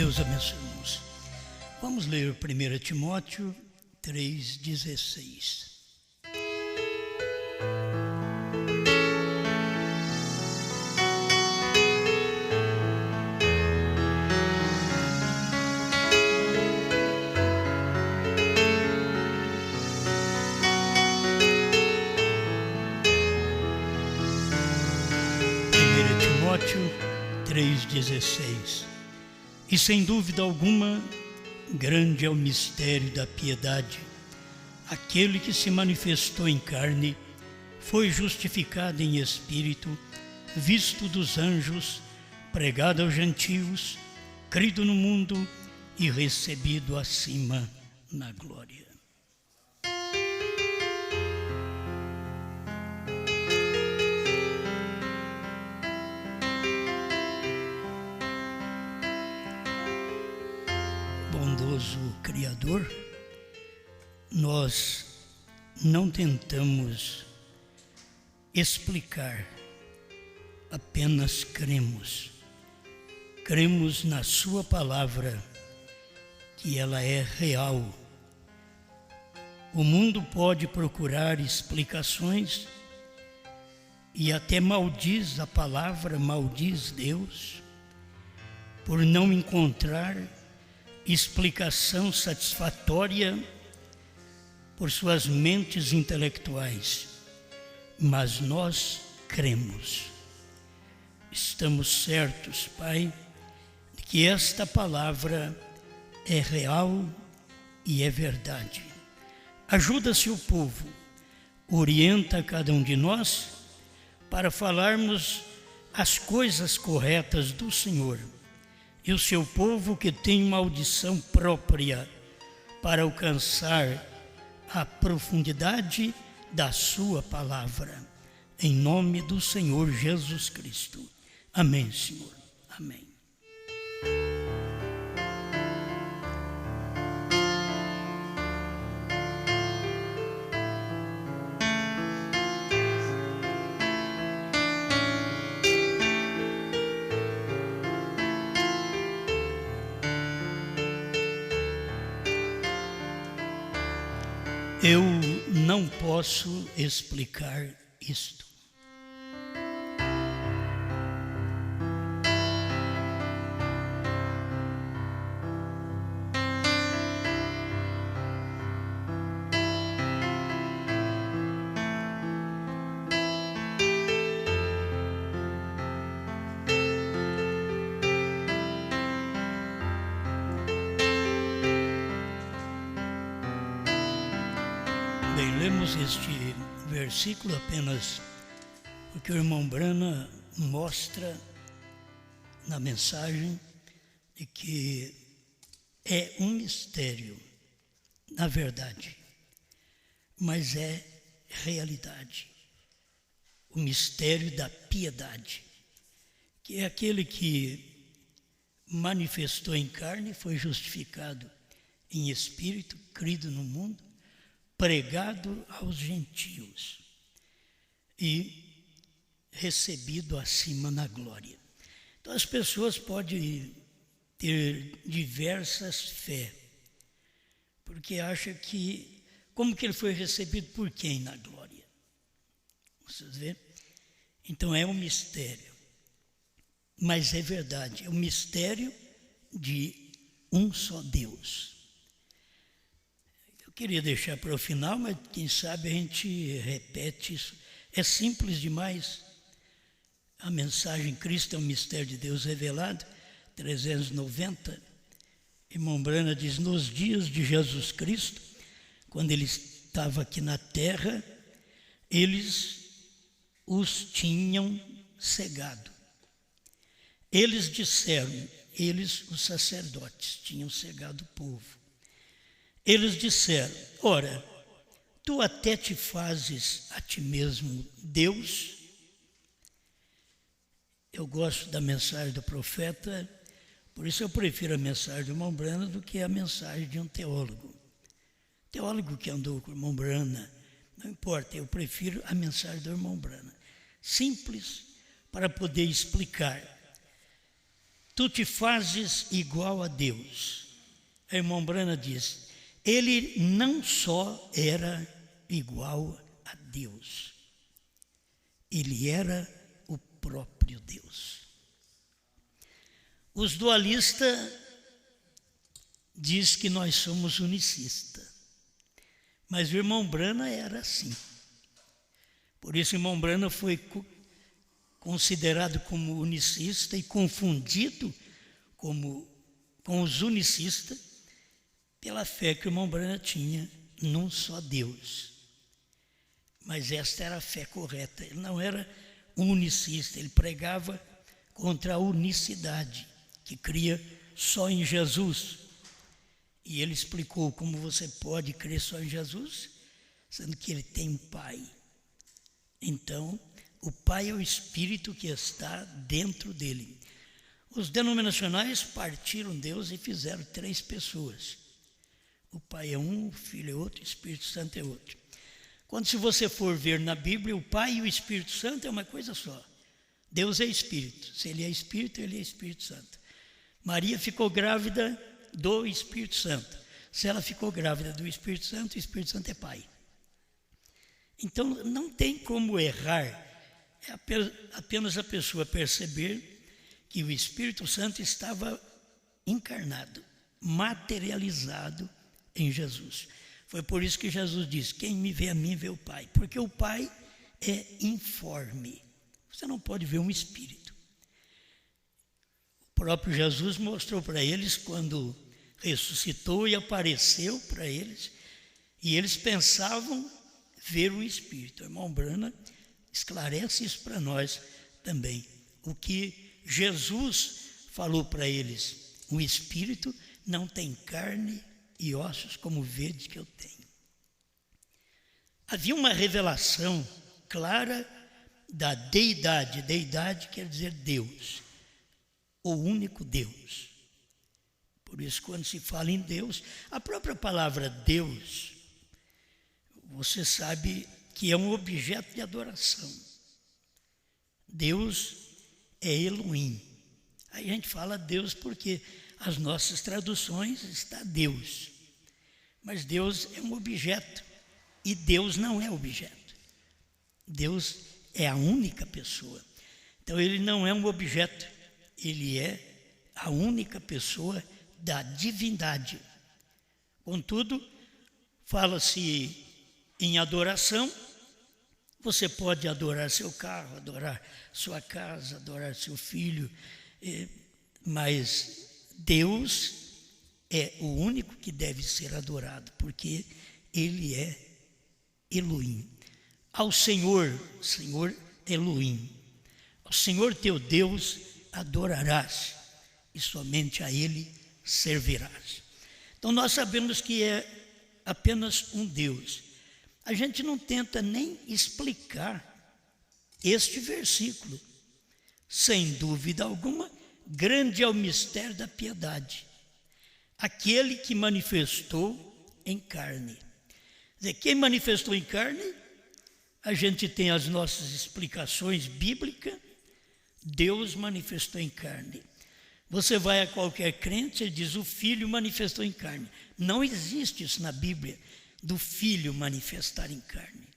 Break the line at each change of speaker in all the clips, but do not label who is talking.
Deus abençoe, irmãos. Vamos ler 1 Timóteo 3,16. Timóteo 3,16. E sem dúvida alguma, grande é o mistério da piedade. Aquele que se manifestou em carne foi justificado em espírito, visto dos anjos, pregado aos gentios, crido no mundo e recebido acima na glória. Bondoso Criador, nós não tentamos explicar, apenas cremos. Cremos na Sua palavra, que ela é real. O mundo pode procurar explicações e até maldiz a palavra, maldiz Deus, por não encontrar explicação satisfatória por suas mentes intelectuais, mas nós cremos. Estamos certos, Pai, de que esta palavra é real e é verdade. Ajuda-se o povo, orienta cada um de nós para falarmos as coisas corretas do Senhor. E o seu povo que tem uma audição própria para alcançar a profundidade da sua palavra. Em nome do Senhor Jesus Cristo. Amém, Senhor. Amém. Eu não posso explicar isto. Bem, lemos este versículo apenas porque o irmão Brana mostra na mensagem de que é um mistério, na verdade, mas é realidade. O mistério da piedade, que é aquele que manifestou em carne, foi justificado em espírito, crido no mundo, pregado aos gentios e recebido acima na glória. Então as pessoas podem ter diversas fé, porque acham que, como que ele foi recebido por quem na glória? Vocês vê? Então é um mistério, mas é verdade, é um mistério de um só Deus. Eu queria deixar para o final, mas quem sabe a gente repete isso. É simples demais. A mensagem Cristo é um mistério de Deus revelado, 390. Irmão Brana diz, nos dias de Jesus Cristo, quando ele estava aqui na terra, eles os tinham cegado. Eles disseram, os sacerdotes, tinham cegado o povo. Eles disseram, ora, tu até te fazes a ti mesmo Deus? Eu gosto da mensagem do profeta, por isso eu prefiro a mensagem do irmão Brana do que a mensagem de um teólogo. Teólogo que andou com o irmão Brana, não importa, eu prefiro a mensagem do irmão Brana. Simples, para poder explicar tu te fazes igual a Deus. A irmã Brana diz, ele não só era igual a Deus, ele era o próprio Deus. Os dualistas dizem que nós somos unicistas, mas o irmão Brana era assim. Por isso o irmão Brana foi considerado como unicista e confundido com os unicistas pela fé que o irmão Brana tinha num só Deus. Mas esta era a fé correta. Ele não era unicista, ele pregava contra a unicidade, que cria só em Jesus. E ele explicou como você pode crer só em Jesus, sendo que ele tem um Pai. Então, o Pai é o Espírito que está dentro dele. Os denominacionais partiram Deus e fizeram 3 pessoas. O Pai é um, o Filho é outro, o Espírito Santo é outro. Quando se você for ver na Bíblia, o Pai e o Espírito Santo é uma coisa só. Deus é Espírito. Se Ele é Espírito, Ele é Espírito Santo. Maria ficou grávida do Espírito Santo. Se ela ficou grávida do Espírito Santo, o Espírito Santo é Pai. Então, não tem como errar. É apenas a pessoa perceber que o Espírito Santo estava encarnado, materializado em Jesus. Foi por isso que Jesus disse, quem me vê a mim, vê o Pai. Porque o Pai é informe. Você não pode ver um Espírito. O próprio Jesus mostrou para eles quando ressuscitou e apareceu para eles, e eles pensavam ver o Espírito. O irmão Brana esclarece isso para nós também. O que Jesus falou para eles, o Espírito não tem carne e ossos como vede que eu tenho. Havia uma revelação clara da deidade. Deidade quer dizer Deus, o único Deus. Por isso, quando se fala em Deus, a própria palavra Deus, você sabe que é um objeto de adoração. Deus é Elohim. Aí a gente fala Deus porque as nossas traduções está Deus. Mas Deus é um objeto e Deus não é objeto. Deus é a única pessoa. Então ele não é um objeto, ele é a única pessoa da divindade. Contudo, fala-se em adoração. Você pode adorar seu carro, adorar sua casa, adorar seu filho, mas Deus é o único que deve ser adorado, porque Ele é Elohim. Ao Senhor Elohim, ao Senhor teu Deus adorarás, e somente a Ele servirás. Então nós sabemos que é apenas um Deus. A gente não tenta nem explicar este versículo. Sem dúvida alguma, grande é o mistério da piedade. Aquele que manifestou em carne. Quer dizer, quem manifestou em carne, a gente tem as nossas explicações bíblicas. Deus manifestou em carne. Você vai a qualquer crente, ele diz, o Filho manifestou em carne. Não existe isso na Bíblia, do Filho manifestar em carne.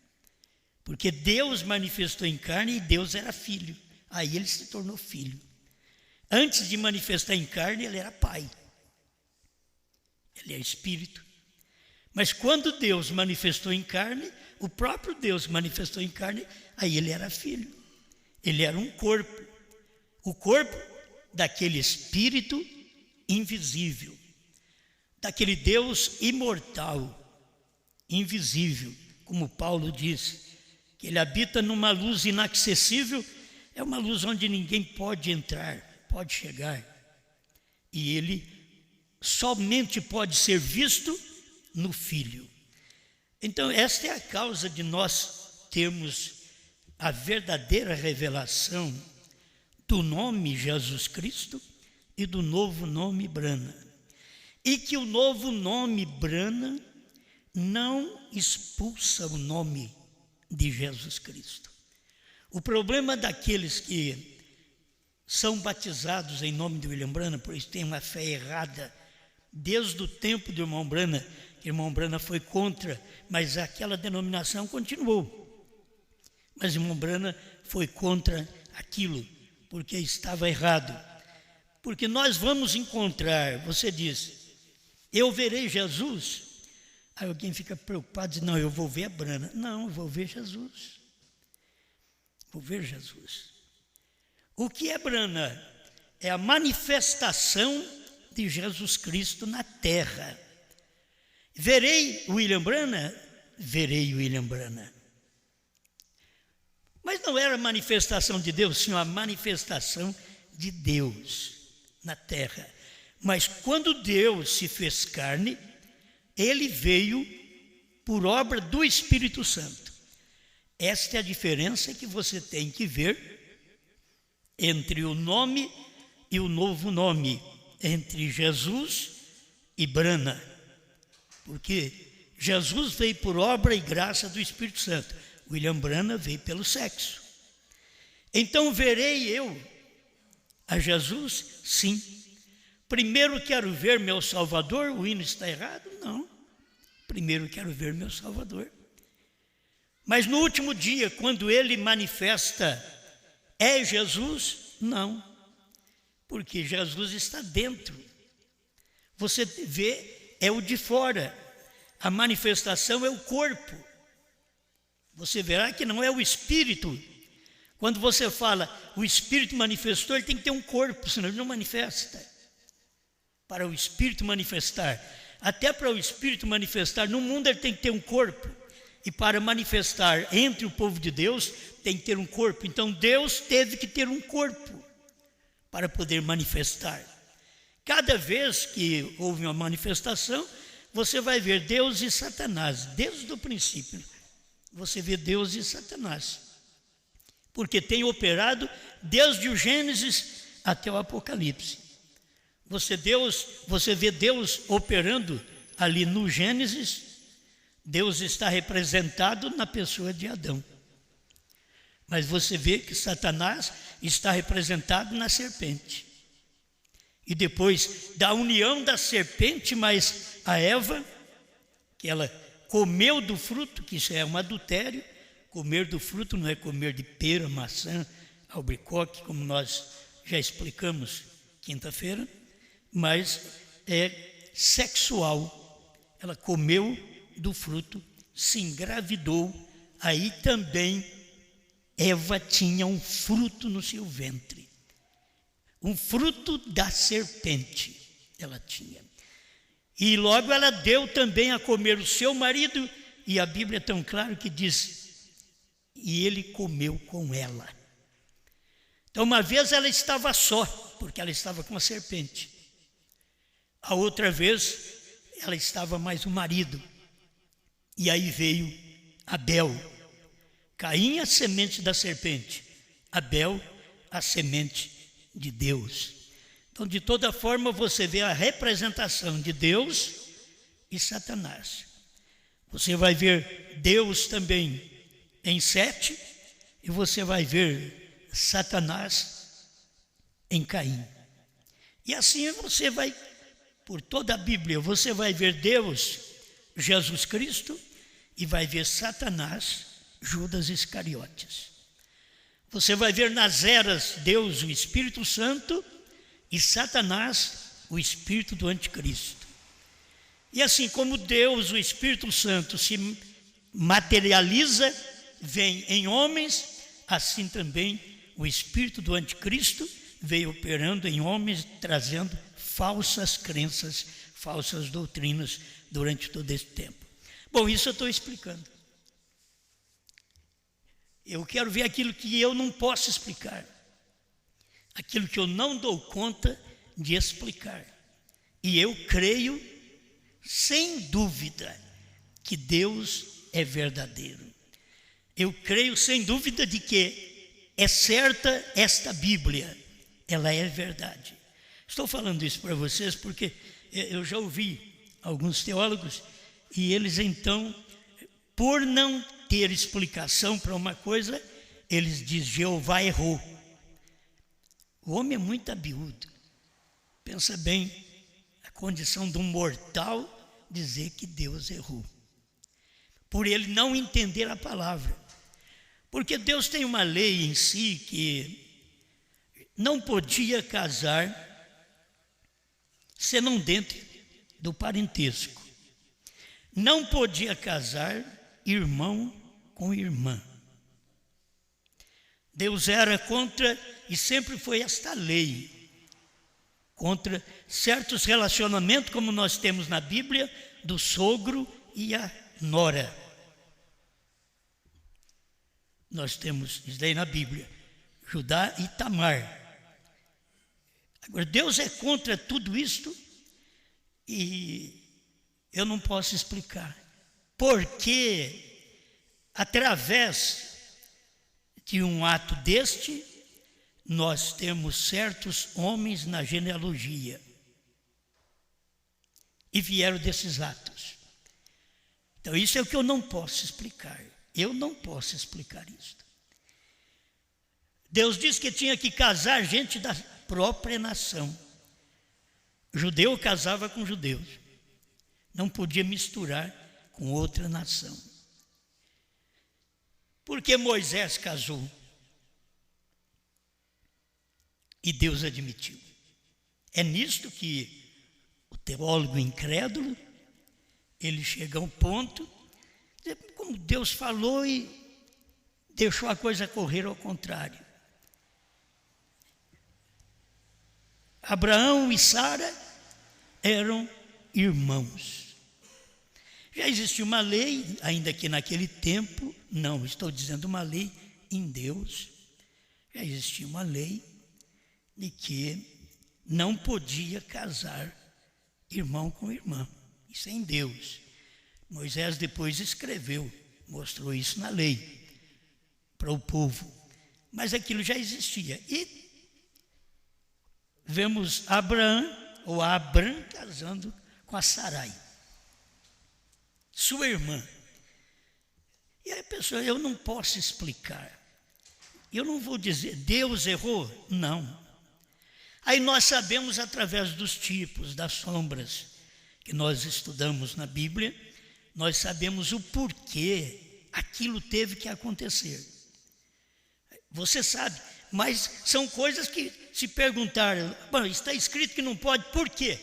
Porque Deus manifestou em carne e Deus era Filho. Aí ele se tornou Filho. Antes de manifestar em carne, ele era Pai. Ele é Espírito. Mas quando Deus manifestou em carne, o próprio Deus manifestou em carne, aí ele era Filho. Ele era um corpo. O corpo daquele Espírito invisível. Daquele Deus imortal, invisível, como Paulo diz, que ele habita numa luz inacessível, é uma luz onde ninguém pode entrar, pode chegar, e ele somente pode ser visto no Filho. Então esta é a causa de nós termos a verdadeira revelação do nome Jesus Cristo e do novo nome Brana, e que o novo nome Brana não expulsa o nome de Jesus Cristo. O problema daqueles que são batizados em nome de William Branham, por isso tem uma fé errada. Desde o tempo do irmão Branham, que o irmão Branham foi contra, mas aquela denominação continuou. Mas o irmão Branham foi contra aquilo, porque estava errado. Porque nós vamos encontrar, você diz, eu verei Jesus. Aí alguém fica preocupado, diz, não, eu vou ver a Branham. Não, eu vou ver Jesus. Vou ver Jesus. O que é Branham? É a manifestação de Jesus Cristo na terra. Verei William Branham? Verei William Branham. Mas não era a manifestação de Deus, sim, a manifestação de Deus na terra. Mas quando Deus se fez carne, ele veio por obra do Espírito Santo. Esta é a diferença que você tem que ver entre o nome e o novo nome, entre Jesus e Branham. Porque Jesus veio por obra e graça do Espírito Santo. William Branham veio pelo sexo. Então verei eu a Jesus? Sim. Primeiro quero ver meu Salvador, o hino está errado? Não. Primeiro quero ver meu Salvador. Mas no último dia, quando ele manifesta, é Jesus? Não. Porque Jesus está dentro. Você vê, é o de fora. A manifestação é o corpo. Você verá que não é o Espírito. Quando você fala, o Espírito manifestou, ele tem que ter um corpo, senão ele não manifesta. Para o Espírito manifestar, até para o Espírito manifestar no mundo, ele tem que ter um corpo. E para manifestar entre o povo de Deus, tem que ter um corpo. Então Deus teve que ter um corpo para poder manifestar. Cada vez que houve uma manifestação, você vai ver Deus e Satanás, desde o princípio. Você vê Deus e Satanás. Porque tem operado desde o Gênesis até o Apocalipse. Você vê Deus operando ali no Gênesis. Deus está representado na pessoa de Adão. Mas você vê que Satanás está representado na serpente. E depois da união da serpente mais a Eva, que ela comeu do fruto, que isso é um adultério. Comer do fruto não é comer de pera, maçã, albaricoque, como nós já explicamos quinta-feira, mas é sexual. Ela comeu do fruto, se engravidou, aí também Eva tinha um fruto no seu ventre. Um fruto da serpente ela tinha. E logo ela deu também a comer o seu marido, e a Bíblia é tão clara que diz, e ele comeu com ela. Então uma vez ela estava só, porque ela estava com a serpente. A outra vez ela estava mais o marido. E aí veio Abel. Caim, a semente da serpente. Abel, a semente de Deus. Então, de toda forma, você vê a representação de Deus e Satanás. Você vai ver Deus também em Sete, e você vai ver Satanás em Caim. E assim você vai, por toda a Bíblia, você vai ver Deus, Jesus Cristo, e vai ver Satanás, Judas Iscariotes. Você vai ver nas eras Deus, o Espírito Santo, e Satanás, o espírito do anticristo. E assim como Deus, o Espírito Santo, se materializa, vem em homens, assim também o espírito do anticristo veio operando em homens, trazendo falsas crenças, falsas doutrinas durante todo esse tempo. Bom, isso eu estou explicando. Eu quero ver aquilo que eu não posso explicar, aquilo que eu não dou conta de explicar. E eu creio, sem dúvida, que Deus é verdadeiro. Eu creio, sem dúvida, de que é certa esta Bíblia, ela é verdade. Estou falando isso para vocês porque eu já ouvi alguns teólogos e eles então, por não ter explicação para uma coisa, eles dizem, Jeová errou. O homem é muito abiúdo. Pensa bem, a condição de um mortal dizer que Deus errou. Por ele não entender a palavra. Porque Deus tem uma lei em si que não podia casar senão dentro do parentesco. Não podia casar irmão com irmã. Deus era contra, e sempre foi esta lei, contra certos relacionamentos, como nós temos na Bíblia, do sogro e a nora. Nós temos isso daí na Bíblia, Judá e Tamar. Agora, Deus é contra tudo isto e eu não posso explicar. Porque, através de um ato deste, nós temos certos homens na genealogia. E vieram desses atos. Então, isso é o que eu não posso explicar. Eu não posso explicar isso. Deus disse que tinha que casar gente da própria nação. Judeu casava com judeus. Não podia misturar com outra nação. Porque Moisés casou. E Deus admitiu. É nisto que o teólogo incrédulo, ele chega ao ponto, como Deus falou e deixou a coisa correr ao contrário. Abraão e Sara eram irmãos. Já existia uma lei, ainda que naquele tempo, não, estou dizendo uma lei em Deus, já existia uma lei de que não podia casar irmão com irmã. Isso é em Deus. Moisés depois escreveu, mostrou isso na lei para o povo. Mas aquilo já existia. E vemos Abraão casando com a Sarai, sua irmã. E aí a pessoa, eu não posso explicar. Eu não vou dizer, Deus errou? Não. Aí nós sabemos através dos tipos, das sombras que nós estudamos na Bíblia, nós sabemos o porquê aquilo teve que acontecer. Você sabe, mas são coisas que se perguntar, bom, está escrito que não pode, por quê?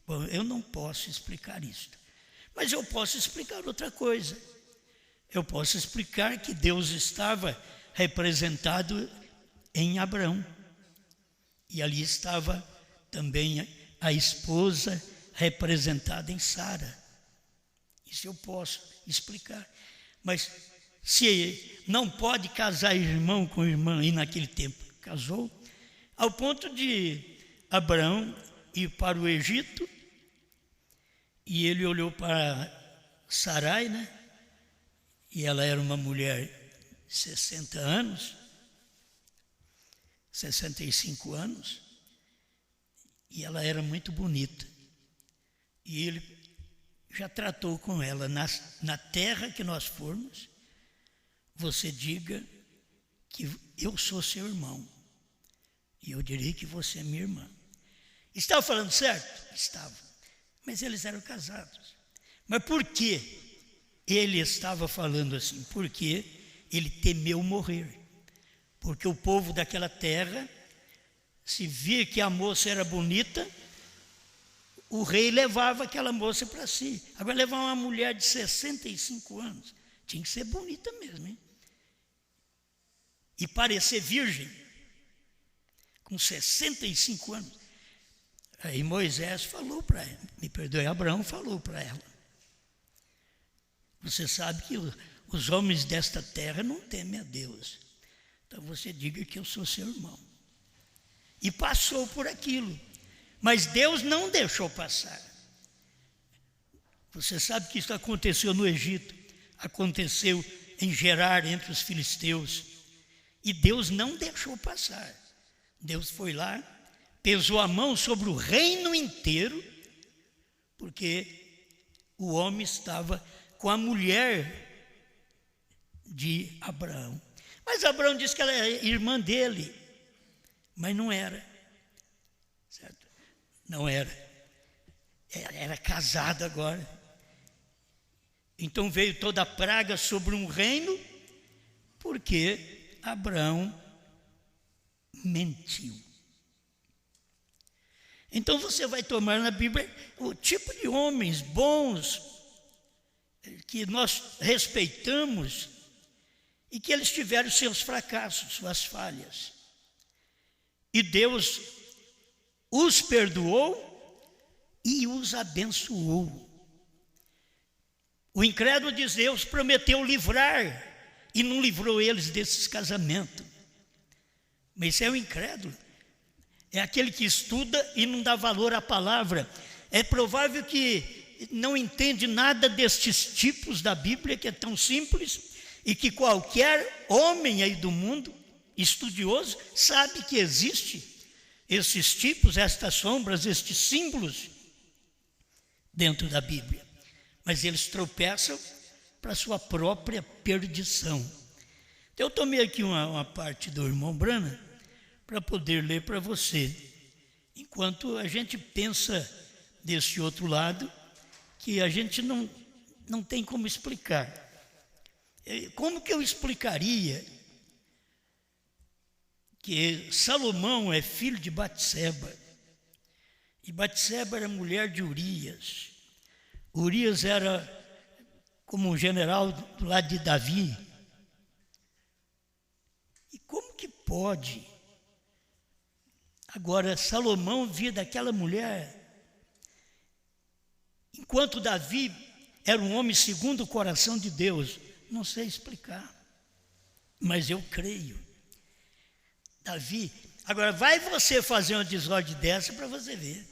Bom, eu não posso explicar isto. Mas eu posso explicar outra coisa. Eu posso explicar que Deus estava representado em Abraão. E ali estava também a esposa representada em Sara. Isso eu posso explicar. Mas se não pode casar irmão com irmã, e naquele tempo casou, ao ponto de Abraão ir para o Egito, e ele olhou para Sarai, né? E ela era uma mulher de 60 anos, 65 anos, e ela era muito bonita. E ele já tratou com ela, na terra que nós formos, você diga que eu sou seu irmão, e eu direi que você é minha irmã. Estava falando certo? Estava. Mas eles eram casados. Mas por que ele estava falando assim? Porque ele temeu morrer. Porque o povo daquela terra, se via que a moça era bonita, o rei levava aquela moça para si. Agora, levar uma mulher de 65 anos, tinha que ser bonita mesmo, hein? E parecer virgem, com 65 anos. Aí Moisés falou para ela, me perdoe, Abraão falou para ela. Você sabe que os homens desta terra não temem a Deus. Então você diga que eu sou seu irmão. E passou por aquilo. Mas Deus não deixou passar. Você sabe que isso aconteceu no Egito, aconteceu em Gerar, entre os filisteus. E Deus não deixou passar. Deus foi lá, pesou a mão sobre o reino inteiro, porque o homem estava com a mulher de Abraão. Mas Abraão disse que ela é irmã dele. Mas não era, certo? Não era. Era casado agora. Então veio toda a praga sobre um reino, porque Abraão mentiu. Então você vai tomar na Bíblia o tipo de homens bons que nós respeitamos e que eles tiveram seus fracassos, suas falhas. E Deus os perdoou e os abençoou. O incrédulo diz: Deus prometeu livrar e não livrou eles desses casamentos. Mas esse é o incrédulo. É aquele que estuda e não dá valor à palavra. É provável que não entende nada destes tipos da Bíblia, que é tão simples, e que qualquer homem aí do mundo, estudioso, sabe que existe esses tipos, estas sombras, estes símbolos dentro da Bíblia. Mas eles tropeçam para a sua própria perdição. Eu tomei aqui uma parte do irmão Brana para poder ler para você, enquanto a gente pensa desse outro lado, que a gente não tem como explicar. Como que eu explicaria que Salomão é filho de Batseba, e Batseba era mulher de Urias? Urias era como um general do lado de Davi. E como que pode? Agora, Salomão via daquela mulher, enquanto Davi era um homem segundo o coração de Deus. Não sei explicar, mas eu creio. Davi, agora vai você fazer uma desordem dessa para você ver.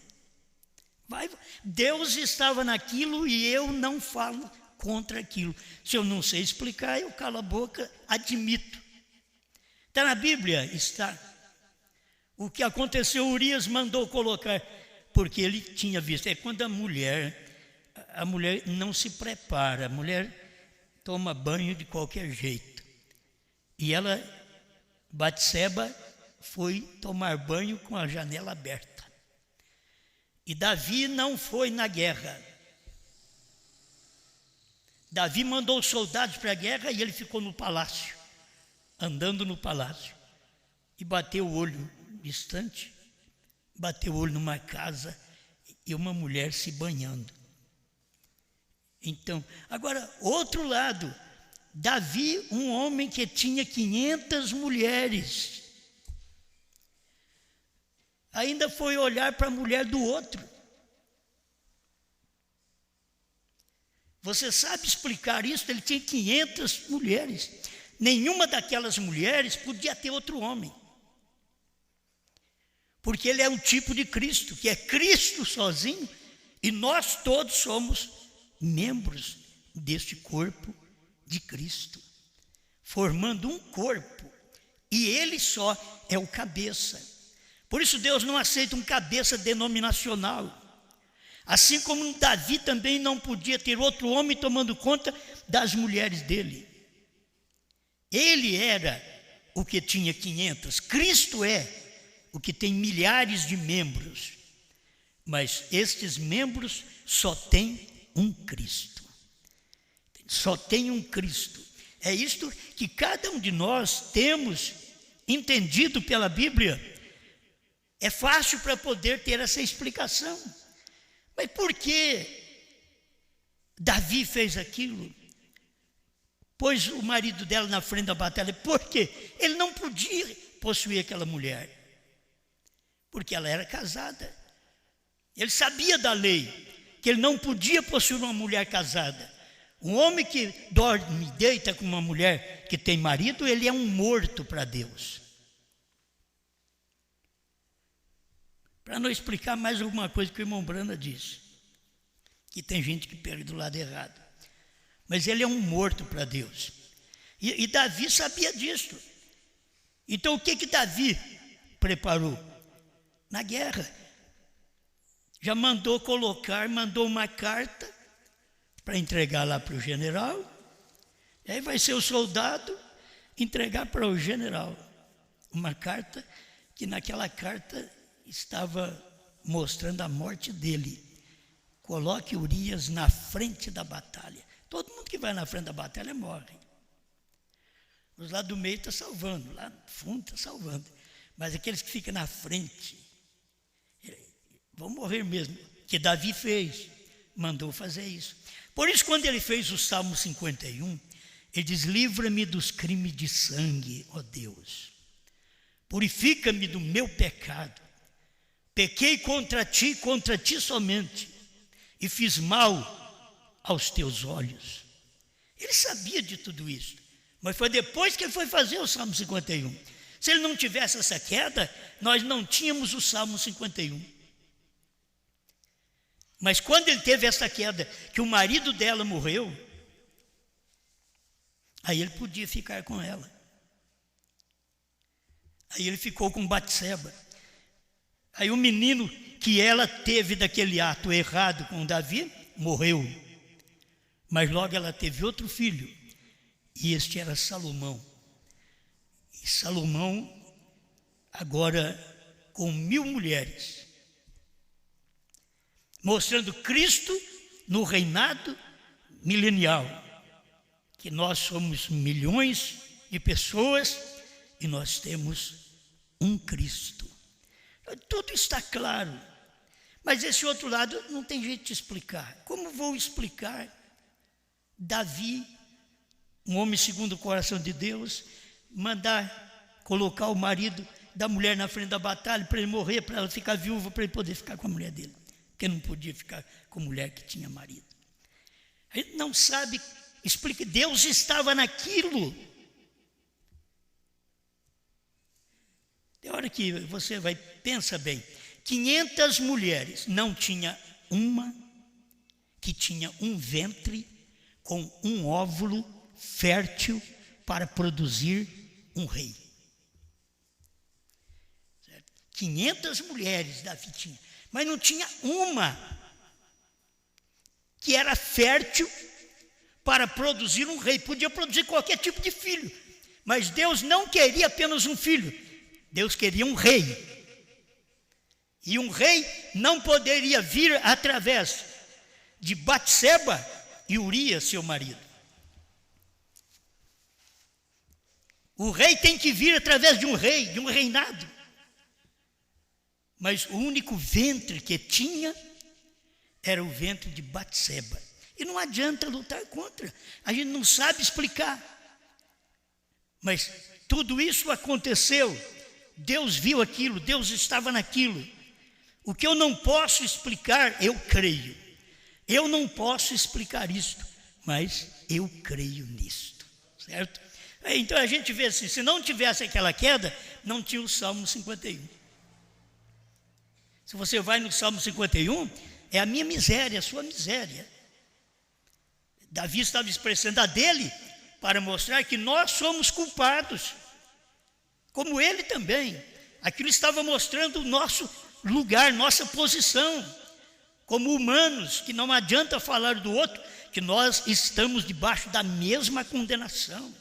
Deus estava naquilo e eu não falo contra aquilo. Se eu não sei explicar, eu calo a boca, admito. Está na Bíblia? Está. O que aconteceu, Urias mandou colocar, porque ele tinha visto. É quando a mulher não se prepara, a mulher toma banho de qualquer jeito. E Batseba, foi tomar banho com a janela aberta. E Davi não foi na guerra. Davi mandou os soldados para a guerra e ele ficou no palácio, andando no palácio. E bateu o olho distante, bateu o olho numa casa e uma mulher se banhando. Então, agora, outro lado, Davi, um homem que tinha 500 mulheres, ainda foi olhar para a mulher do outro. Você sabe explicar isso? Ele tinha 500 mulheres. Nenhuma daquelas mulheres podia ter outro homem. Porque ele é um tipo de Cristo, que é Cristo sozinho, e nós todos somos membros deste corpo de Cristo, formando um corpo, e ele só é o cabeça. Por isso Deus não aceita um cabeça denominacional, assim como Davi também não podia ter outro homem tomando conta das mulheres dele. Ele era o que tinha 500, Cristo é o que tem milhares de membros, mas estes membros só têm um Cristo. Só tem um Cristo. É isto que cada um de nós temos entendido pela Bíblia. É fácil para poder ter essa explicação. Mas por que Davi fez aquilo? Pôs o marido dela na frente da batalha. Por quê? Ele não podia possuir aquela mulher, porque ela era casada. Ele sabia da lei, que ele não podia possuir uma mulher casada. Um homem que dorme, deita com uma mulher que tem marido, ele é um morto para Deus. Para não explicar mais alguma coisa que o irmão Brana disse, que tem gente que pega do lado errado. Mas ele é um morto para Deus. E Davi sabia disso. Então o que Davi preparou? Na guerra. Já mandou uma carta para entregar lá para o general. E aí vai ser o soldado entregar para o general uma carta que naquela carta estava mostrando a morte dele. Coloque Urias na frente da batalha. Todo mundo que vai na frente da batalha morre. Os lá do meio estão salvando, lá no fundo está salvando. Mas aqueles que ficam na frente, vão morrer mesmo. Que Davi fez, mandou fazer isso. Por isso, quando ele fez o Salmo 51, ele diz: livra-me dos crimes de sangue, ó Deus. Purifica-me do meu pecado. Pequei contra ti somente, e fiz mal aos teus olhos. Ele sabia de tudo isso, mas foi depois que ele foi fazer o Salmo 51. Se ele não tivesse essa queda, nós não tínhamos o Salmo 51. Mas quando ele teve essa queda, que o marido dela morreu, aí ele podia ficar com ela. Aí ele ficou com Batseba. Aí o menino que ela teve daquele ato errado com Davi, morreu. Mas logo ela teve outro filho, e este era Salomão. E Salomão, agora com 1000 mulheres, mostrando Cristo no reinado milenial, que nós somos milhões de pessoas e nós temos um Cristo. Tudo está claro, mas esse outro lado não tem jeito de explicar. Como vou explicar Davi, um homem segundo o coração de Deus, mandar colocar o marido da mulher na frente da batalha para ele morrer, para ela ficar viúva, para ele poder ficar com a mulher dele? Porque não podia ficar com mulher que tinha marido. A gente não sabe, explica. Deus estava naquilo. Tem hora que você vai, pensa bem, 500 mulheres, não tinha uma que tinha um ventre com um óvulo fértil para produzir um rei. Certo? 500 mulheres Davi tinha, mas não tinha uma que era fértil para produzir um rei. Podia produzir qualquer tipo de filho, mas Deus não queria apenas um filho, Deus queria um rei. E um rei não poderia vir através de Batseba e Urias, seu marido. O rei tem que vir através de um rei, de um reinado. Mas o único ventre que tinha era o ventre de Batseba. E não adianta lutar contra, a gente não sabe explicar. Mas tudo isso aconteceu, Deus viu aquilo, Deus estava naquilo. O que eu não posso explicar, eu creio. Eu não posso explicar isto, mas eu creio nisto, certo? Então a gente vê assim, se não tivesse aquela queda, não tinha o Salmo 51. Se você vai no Salmo 51, é a minha miséria, a sua miséria. Davi estava expressando a dele para mostrar que nós somos culpados, como ele também. Aquilo estava mostrando o nosso lugar, nossa posição, como humanos, que não adianta falar do outro, que nós estamos debaixo da mesma condenação.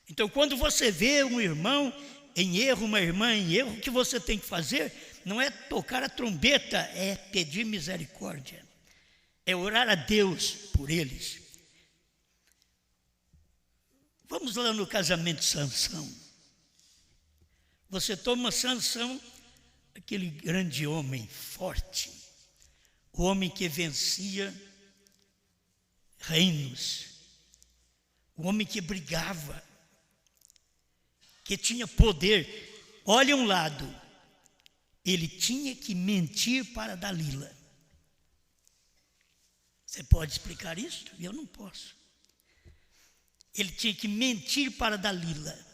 Então, quando você vê um irmão em erro, uma irmã em erro, o que você tem que fazer não é tocar a trombeta, é pedir misericórdia, é orar a Deus por eles. Vamos lá no casamento de Sansão. Você toma Sansão, aquele grande homem forte, o homem que vencia reinos, o homem que brigava, que tinha poder. Olha um lado, ele tinha que mentir para Dalila. Você pode explicar isso? Eu não posso. Ele tinha que mentir para Dalila.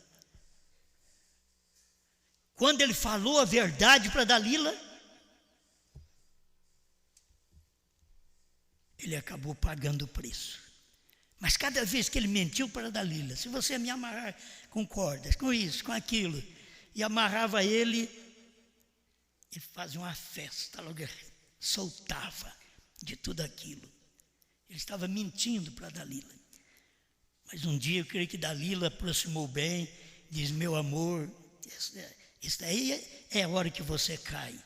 Quando ele falou a verdade para Dalila, ele acabou pagando o preço. Mas cada vez que ele mentiu para Dalila, se você me amarrar com cordas, com isso, com aquilo, e amarrava ele fazia uma festa, logo soltava de tudo aquilo. Ele estava mentindo para Dalila. Mas um dia eu creio que Dalila aproximou bem, diz: meu amor, Isso aí é a hora que você cai.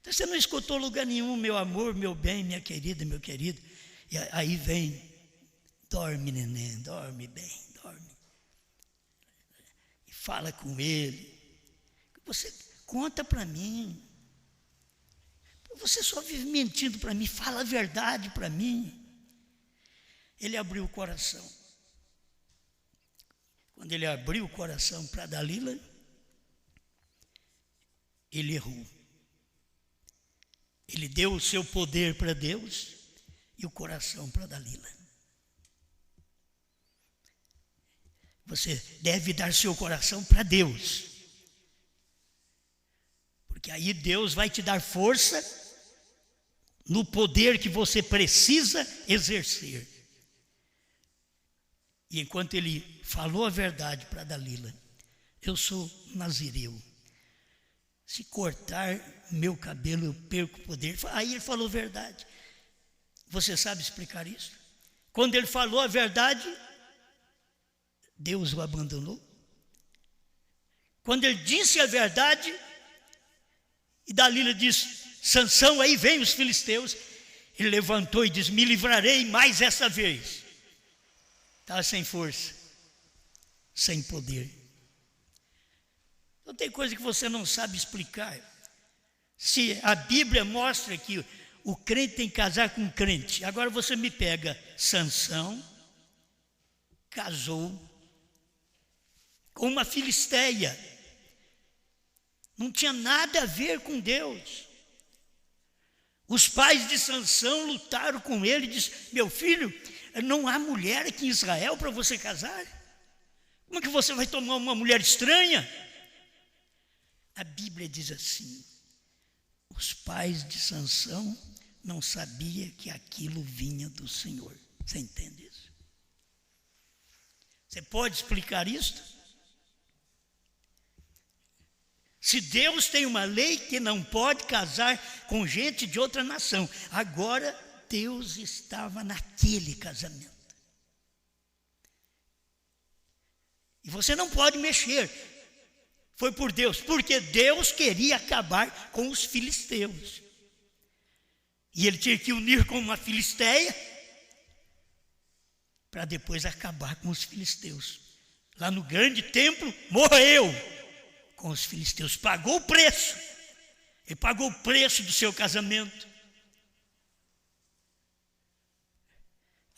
Então você não escutou lugar nenhum, meu amor, meu bem, minha querida, meu querido. E aí vem, dorme, neném, dorme bem, dorme. E fala com ele. Você conta para mim. Você só vive mentindo para mim, fala a verdade para mim. Ele abriu o coração. Quando ele abriu o coração para Dalila, ele errou. Ele deu o seu poder para Deus e o coração para Dalila. Você deve dar seu coração para Deus. Porque aí Deus vai te dar força no poder que você precisa exercer. E enquanto ele falou a verdade para Dalila, eu sou nazireu. Se cortar meu cabelo, eu perco o poder. Aí ele falou a verdade. Você sabe explicar isso? Quando ele falou a verdade, Deus o abandonou. Quando ele disse a verdade, e Dalila disse, Sansão, aí vem os filisteus. Ele levantou e disse, me livrarei mais essa vez. Estava sem força, sem poder. Então tem coisa que você não sabe explicar. Se a Bíblia mostra que o crente tem que casar com o crente. Agora você me pega, Sansão casou com uma filisteia. Não tinha nada a ver com Deus. Os pais de Sansão lutaram com ele e disseram, meu filho, não há mulher aqui em Israel para você casar? Como é que você vai tomar uma mulher estranha? A Bíblia diz assim, os pais de Sansão não sabiam que aquilo vinha do Senhor. Você entende isso? Você pode explicar isso? Se Deus tem uma lei que não pode casar com gente de outra nação, agora Deus estava naquele casamento. E você não pode mexer. Foi por Deus, porque Deus queria acabar com os filisteus. E ele tinha que unir com uma filisteia para depois acabar com os filisteus. Lá no grande templo, morreu com os filisteus. Pagou o preço. Ele pagou o preço do seu casamento.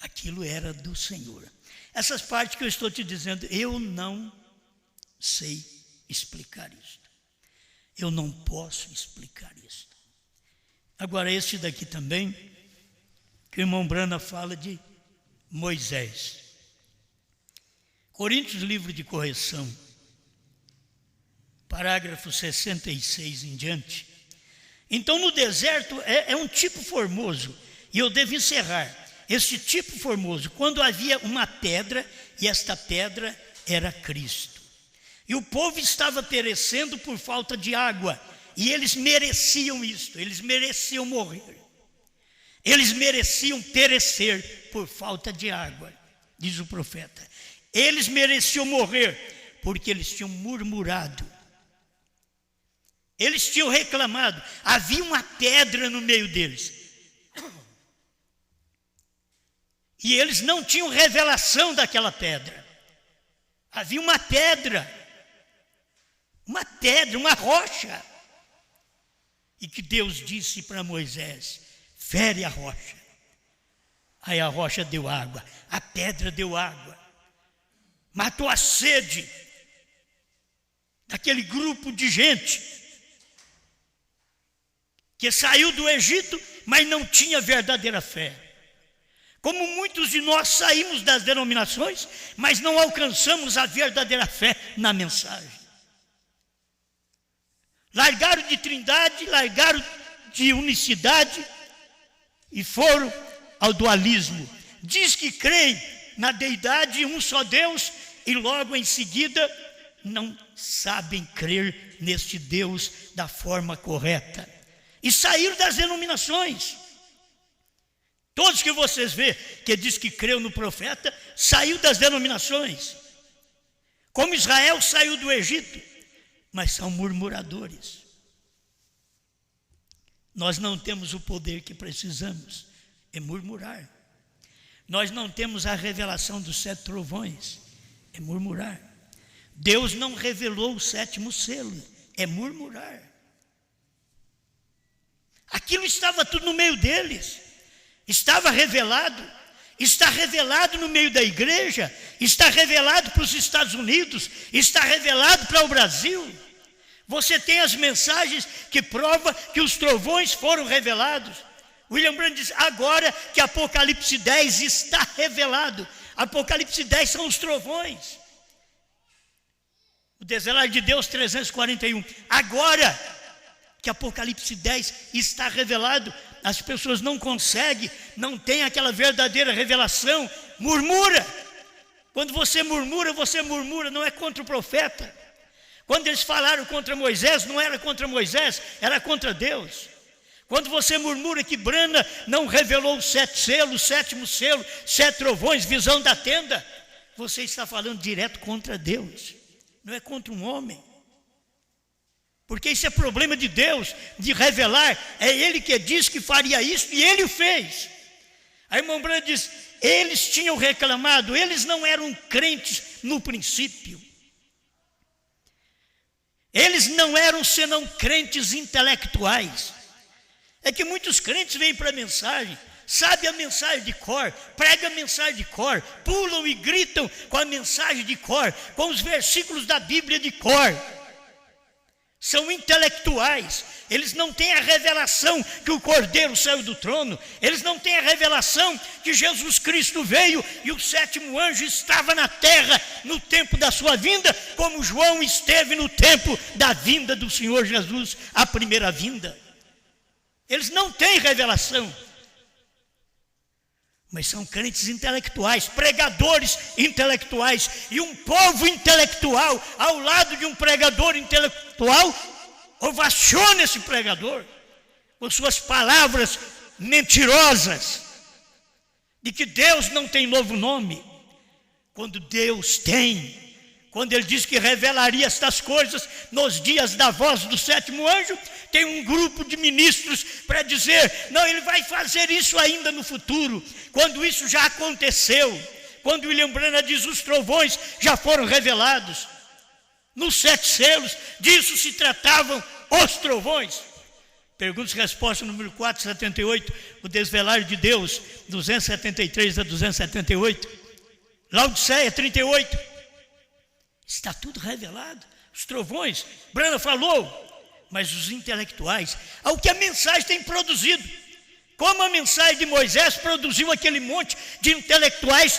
Aquilo era do Senhor. Essas partes que eu estou te dizendo, eu não sei explicar isto. Eu não posso explicar isto. Agora, este daqui também, que o irmão Brana fala de Moisés. Coríntios, livro de correção, parágrafo 66 em diante. Então, no deserto é um tipo formoso, e eu devo encerrar. Este tipo formoso, quando havia uma pedra, e esta pedra era Cristo. E o povo estava perecendo por falta de água, e eles mereciam isto, eles mereciam morrer. Eles mereciam perecer por falta de água, diz o profeta. Eles mereciam morrer, porque eles tinham murmurado. Eles tinham reclamado, havia uma pedra no meio deles. E eles não tinham revelação daquela pedra. Havia uma pedra, uma rocha. E que Deus disse para Moisés, fere a rocha. Aí a rocha deu água, a pedra deu água. Matou a sede daquele grupo de gente que saiu do Egito, mas não tinha verdadeira fé. Como muitos de nós saímos das denominações, mas não alcançamos a verdadeira fé na mensagem. Largaram de trindade, largaram de unicidade e foram ao dualismo. Diz que creem na deidade de um só Deus e logo em seguida não sabem crer neste Deus da forma correta. E saíram das denominações. Todos que vocês vê que diz que creu no profeta, saiu das denominações. Como Israel saiu do Egito, mas são murmuradores. Nós não temos o poder que precisamos, é murmurar. Nós não temos a revelação dos 7 trovões, é murmurar. Deus não revelou o 7º selo, é murmurar. Aquilo estava tudo no meio deles, estava revelado, está revelado no meio da igreja, está revelado para os Estados Unidos, está revelado para o Brasil. Você tem as mensagens que provam que os trovões foram revelados. William Branham diz, agora que Apocalipse 10 está revelado. Apocalipse 10 são os trovões. O desejar de Deus 341. Agora que Apocalipse 10 está revelado, as pessoas não conseguem, não tem aquela verdadeira revelação, murmura. Quando você murmura, não é contra o profeta. Quando eles falaram contra Moisés, não era contra Moisés, era contra Deus. Quando você murmura que Brana não revelou os 7 selos, o 7º selo, 7 trovões, visão da tenda, você está falando direto contra Deus, não é contra um homem. Porque isso é problema de Deus, de revelar, é Ele que diz que faria isso e Ele o fez. A irmã Brana diz, eles tinham reclamado, eles não eram crentes no princípio. Eles não eram senão crentes intelectuais. É que muitos crentes vêm para a mensagem, sabem a mensagem de cor, pregam a mensagem de cor, pulam e gritam com a mensagem de cor, com os versículos da Bíblia de cor. São intelectuais, eles não têm a revelação que o Cordeiro saiu do trono, eles não têm a revelação que Jesus Cristo veio e o 7º anjo estava na terra no tempo da sua vinda, como João esteve no tempo da vinda do Senhor Jesus, a primeira vinda. Eles não têm revelação, mas são crentes intelectuais, pregadores intelectuais, e um povo intelectual ao lado de um pregador intelectual ovaciona esse pregador com suas palavras mentirosas de que Deus não tem novo nome, quando Deus tem. Quando ele diz que revelaria estas coisas nos dias da voz do 7º anjo, tem um grupo de ministros para dizer, não, ele vai fazer isso ainda no futuro, quando isso já aconteceu. Quando William Branham diz, os trovões já foram revelados. Nos 7 selos, disso se tratavam os trovões. Perguntas e respostas, número 478, o desvelar de Deus, 273 a 278. Laodiceia, 38. Está tudo revelado. Os trovões, Branham falou, mas os intelectuais, ao que a mensagem tem produzido, como a mensagem de Moisés produziu aquele monte de intelectuais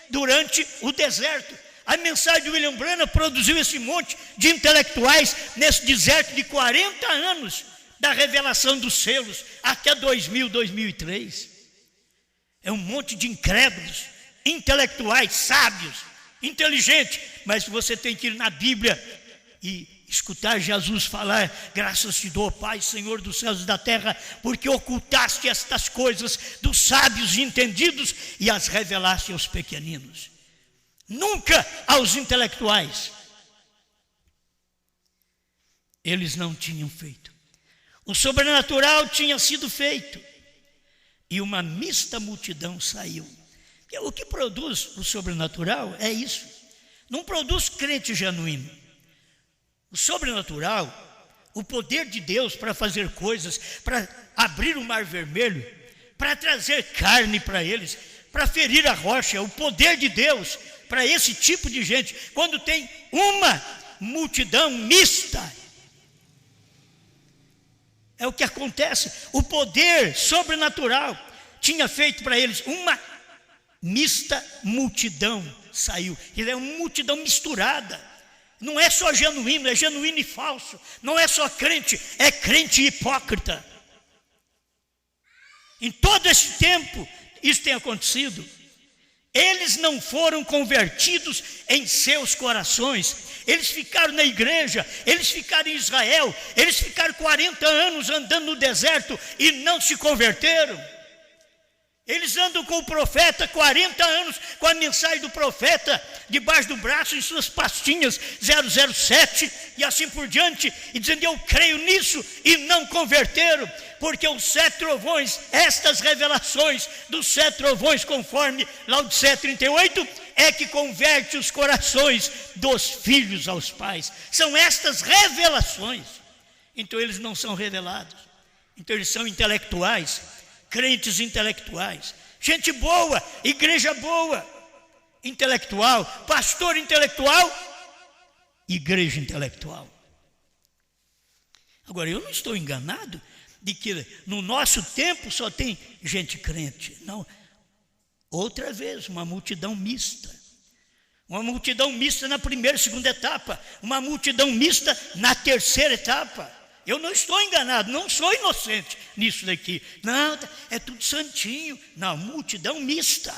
durante o deserto, a mensagem de William Branham produziu esse monte de intelectuais nesse deserto de 40 anos da revelação dos selos até 2000, 2003. É um monte de incrédulos, intelectuais, sábios, inteligentes, mas você tem que ir na Bíblia e escutar Jesus falar, graças te dou, Pai, Senhor dos céus e da terra, porque ocultaste estas coisas dos sábios e entendidos e as revelaste aos pequeninos. Nunca aos intelectuais. Eles não tinham feito. O sobrenatural tinha sido feito e uma mista multidão saiu. O que produz o sobrenatural é isso. Não produz crente genuíno. O sobrenatural, o poder de Deus para fazer coisas, para abrir o mar vermelho, para trazer carne para eles, para ferir a rocha, o poder de Deus para esse tipo de gente, quando tem uma multidão mista, é o que acontece. O poder sobrenatural tinha feito para eles uma mista multidão saiu. Ele é uma multidão misturada. Não é só genuíno, é genuíno e falso. Não é só crente, é crente hipócrita. Em todo esse tempo, isso tem acontecido. Eles não foram convertidos em seus corações. Eles ficaram na igreja, eles ficaram em Israel, eles ficaram 40 anos andando no deserto e não se converteram. Eles andam com o profeta 40 anos, com a mensagem do profeta debaixo do braço, em suas pastinhas 007 e assim por diante, e dizendo: eu creio nisso, e não converteram, porque os 7 trovões, estas revelações dos 7 trovões, conforme Laodiceia 38, é que converte os corações dos filhos aos pais. São estas revelações. Então eles não são revelados, então eles são intelectuais, crentes intelectuais, gente boa, igreja boa, intelectual, pastor intelectual, igreja intelectual. Agora, eu não estou enganado de que no nosso tempo só tem gente crente, não. Outra vez, uma multidão mista. Uma multidão mista na primeira e segunda etapa, uma multidão mista na terceira etapa. Eu não estou enganado, não sou inocente nisso daqui. Não, é tudo santinho. Não, multidão mista.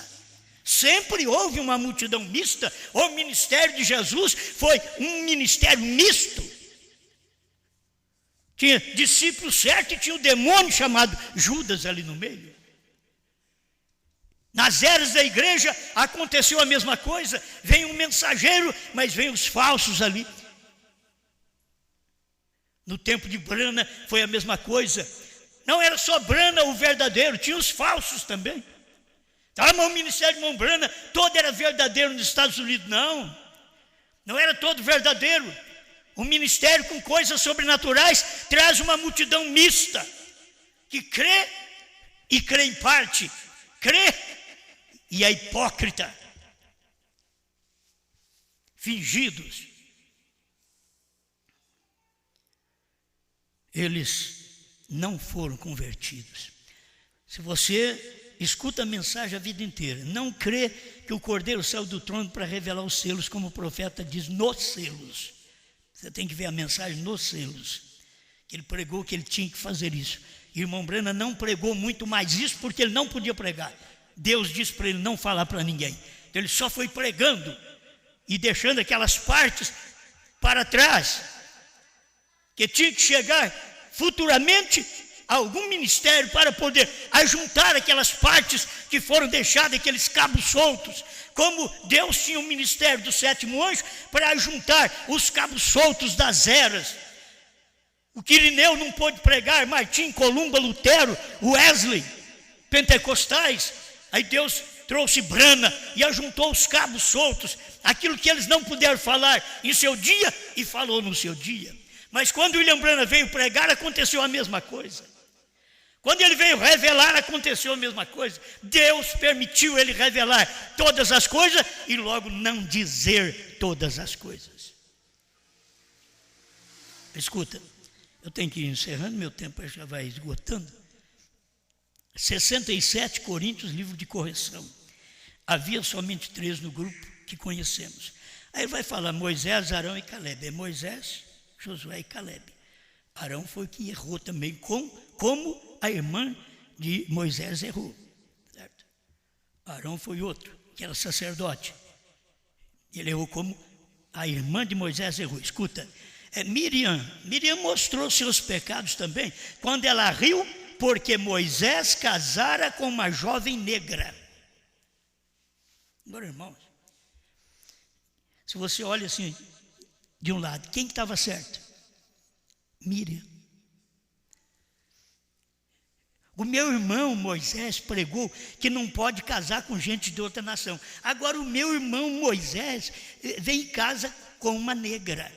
Sempre houve uma multidão mista. O ministério de Jesus foi um ministério misto. Tinha discípulo certo e tinha o demônio chamado Judas ali no meio. Nas eras da igreja aconteceu a mesma coisa. Vem um mensageiro, mas vem os falsos ali. No tempo de Brana foi a mesma coisa. Não era só Brana o verdadeiro, tinha os falsos também. Mas o ministério de irmão Brana todo era verdadeiro nos Estados Unidos. Não era todo verdadeiro. O ministério com coisas sobrenaturais traz uma multidão mista, que crê e crê em parte, crê e é hipócrita, fingidos. Eles não foram convertidos. Se você escuta a mensagem a vida inteira, não crê que o Cordeiro saiu do trono para revelar os selos, como o profeta diz, nos selos. Você tem que ver a mensagem nos selos. Ele pregou que ele tinha que fazer isso. E o irmão Brana não pregou muito mais isso, porque ele não podia pregar. Deus disse para ele não falar para ninguém. Então ele só foi pregando e deixando aquelas partes para trás, que tinha que chegar futuramente a algum ministério para poder ajuntar aquelas partes que foram deixadas, aqueles cabos soltos. Como Deus tinha um ministério do 7º anjo para ajuntar os cabos soltos das eras. O Quirineu não pôde pregar, Martim, Columba, Lutero, Wesley, pentecostais. Aí Deus trouxe Brana e ajuntou os cabos soltos, aquilo que eles não puderam falar em seu dia, e falou no seu dia. Mas quando William Branham veio pregar, aconteceu a mesma coisa. Quando ele veio revelar, aconteceu a mesma coisa. Deus permitiu ele revelar todas as coisas e logo não dizer todas as coisas. Escuta, eu tenho que ir encerrando, meu tempo já vai esgotando. 67 Coríntios, livro de correção. Havia somente 3 no grupo que conhecemos. Aí vai falar Moisés, Arão e Caleb. É Moisés, Josué e Caleb. Arão foi que errou também, como a irmã de Moisés errou. Certo? Arão foi outro, que era sacerdote. Ele errou como a irmã de Moisés errou. Escuta, Miriam mostrou seus pecados também, quando ela riu, porque Moisés casara com uma jovem negra. Agora, irmãos, se você olha assim, de um lado, quem estava certo? Miriam. O meu irmão Moisés pregou que não pode casar com gente de outra nação. Agora o meu irmão Moisés vem em casa com uma negra,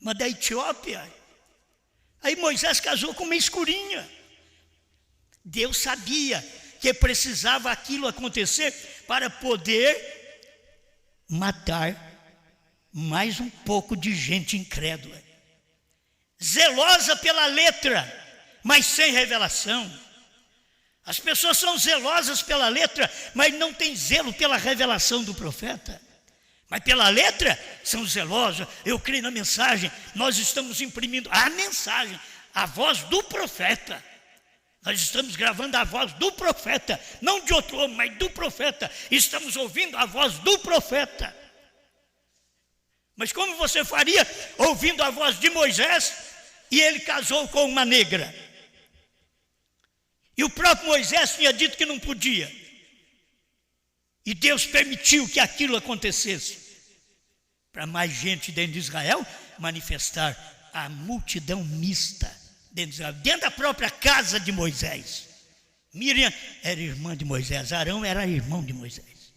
uma da Etiópia. Aí Moisés casou com uma escurinha. Deus sabia que precisava aquilo acontecer para poder matar mais um pouco de gente incrédula, zelosa pela letra, mas sem revelação. As pessoas são zelosas pela letra, mas não têm zelo pela revelação do profeta. Mas pela letra são zelosos. Eu creio na mensagem, nós estamos imprimindo a mensagem, a voz do profeta. Nós estamos gravando a voz do profeta, não de outro homem, mas do profeta. Estamos ouvindo a voz do profeta. Mas como você faria ouvindo a voz de Moisés e ele casou com uma negra? E o próprio Moisés tinha dito que não podia. E Deus permitiu que aquilo acontecesse, para mais gente dentro de Israel manifestar a multidão mista dentro de Israel, dentro da própria casa de Moisés. Miriam era irmã de Moisés, Arão era irmão de Moisés.